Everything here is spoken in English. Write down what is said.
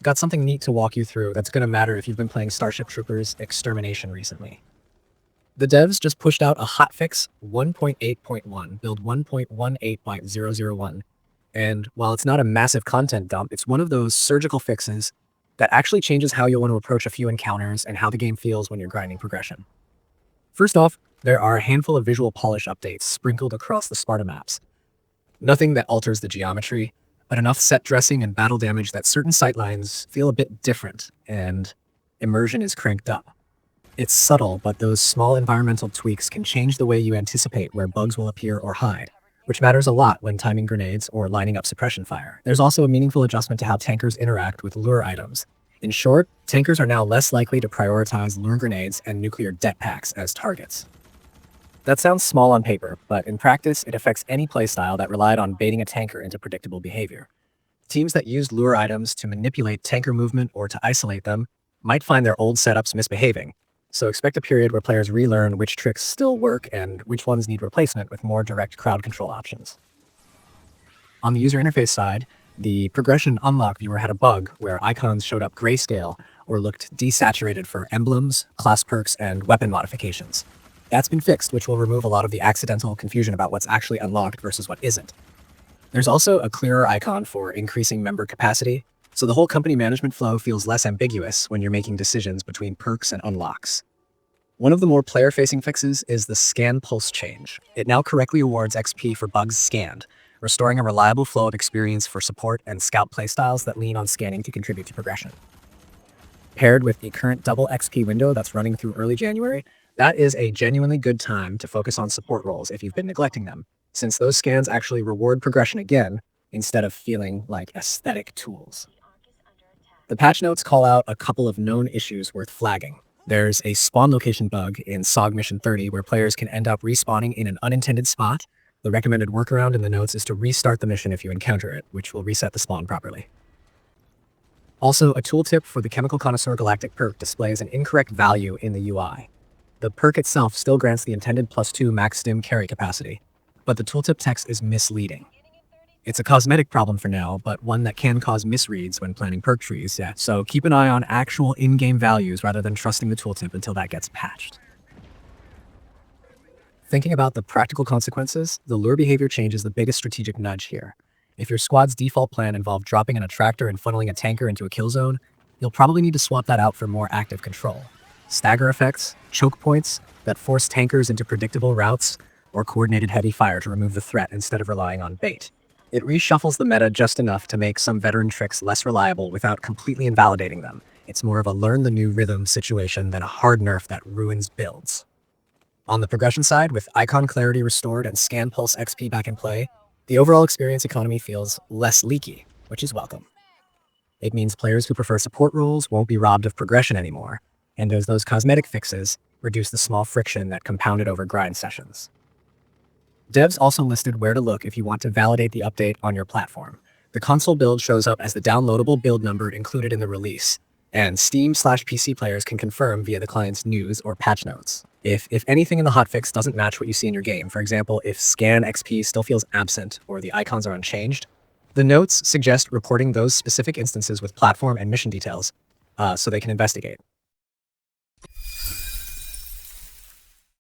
Got something neat to walk you through that's going to matter if you've been playing Starship Troopers Extermination recently. The devs just pushed out a hotfix 1.8.1, build 1.18.001. And while it's not a massive content dump, it's one of those surgical fixes that actually changes how you'll want to approach a few encounters and how the game feels when you're grinding progression. First off, there are a handful of visual polish updates sprinkled across the Sparta maps. Nothing that alters the geometry, but enough set dressing and battle damage that certain sightlines feel a bit different, and immersion is cranked up. It's subtle, but those small environmental tweaks can change the way you anticipate where bugs will appear or hide, which matters a lot when timing grenades or lining up suppression fire. There's also a meaningful adjustment to how tankers interact with lure items. In short, tankers are now less likely to prioritize lure grenades and nuclear det packs as targets. That sounds small on paper, but in practice, it affects any playstyle that relied on baiting a tanker into predictable behavior. Teams that used lure items to manipulate tanker movement or to isolate them might find their old setups misbehaving, so expect a period where players relearn which tricks still work and which ones need replacement with more direct crowd control options. On the user interface side, the progression unlock viewer had a bug where icons showed up grayscale or looked desaturated for emblems, class perks, and weapon modifications. That's been fixed, which will remove a lot of the accidental confusion about what's actually unlocked versus what isn't. There's also a clearer icon for increasing member capacity, so the whole company management flow feels less ambiguous when you're making decisions between perks and unlocks. One of the more player-facing fixes is the scan pulse change. It now correctly awards XP for bugs scanned, restoring a reliable flow of experience for support and scout playstyles that lean on scanning to contribute to progression. Paired with the current double XP window that's running through early January, that is a genuinely good time to focus on support roles if you've been neglecting them, since those scans actually reward progression again instead of feeling like aesthetic tools. The patch notes call out a couple of known issues worth flagging. There's a spawn location bug in SOG Mission 30 where players can end up respawning in an unintended spot. The recommended workaround in the notes is to restart the mission if you encounter it, which will reset the spawn properly. Also, a tooltip for the Chemical Connoisseur Galactic perk displays an incorrect value in the UI. The perk itself still grants the intended +2 max stim carry capacity, but the tooltip text is misleading. It's a cosmetic problem for now, but one that can cause misreads when planning perk trees, so keep an eye on actual in-game values rather than trusting the tooltip until that gets patched. Thinking about the practical consequences, the lure behavior change is the biggest strategic nudge here. If your squad's default plan involved dropping an attractor and funneling a tanker into a kill zone, you'll probably need to swap that out for more active control. Stagger effects, choke points that force tankers into predictable routes, or coordinated heavy fire to remove the threat instead of relying on bait. It reshuffles the meta just enough to make some veteran tricks less reliable without completely invalidating them. It's more of a learn the new rhythm situation than a hard nerf that ruins builds. On the progression side, with icon clarity restored and scan pulse XP back in play, the overall experience economy feels less leaky, which is welcome. It means players who prefer support roles won't be robbed of progression anymore, and as those cosmetic fixes reduce the small friction that compounded over grind sessions. Devs also listed where to look if you want to validate the update on your platform. The console build shows up as the downloadable build number included in the release, and Steam/PC players can confirm via the client's news or patch notes. If anything in the hotfix doesn't match what you see in your game, for example, if scan XP still feels absent or the icons are unchanged, the notes suggest reporting those specific instances with platform and mission details so they can investigate.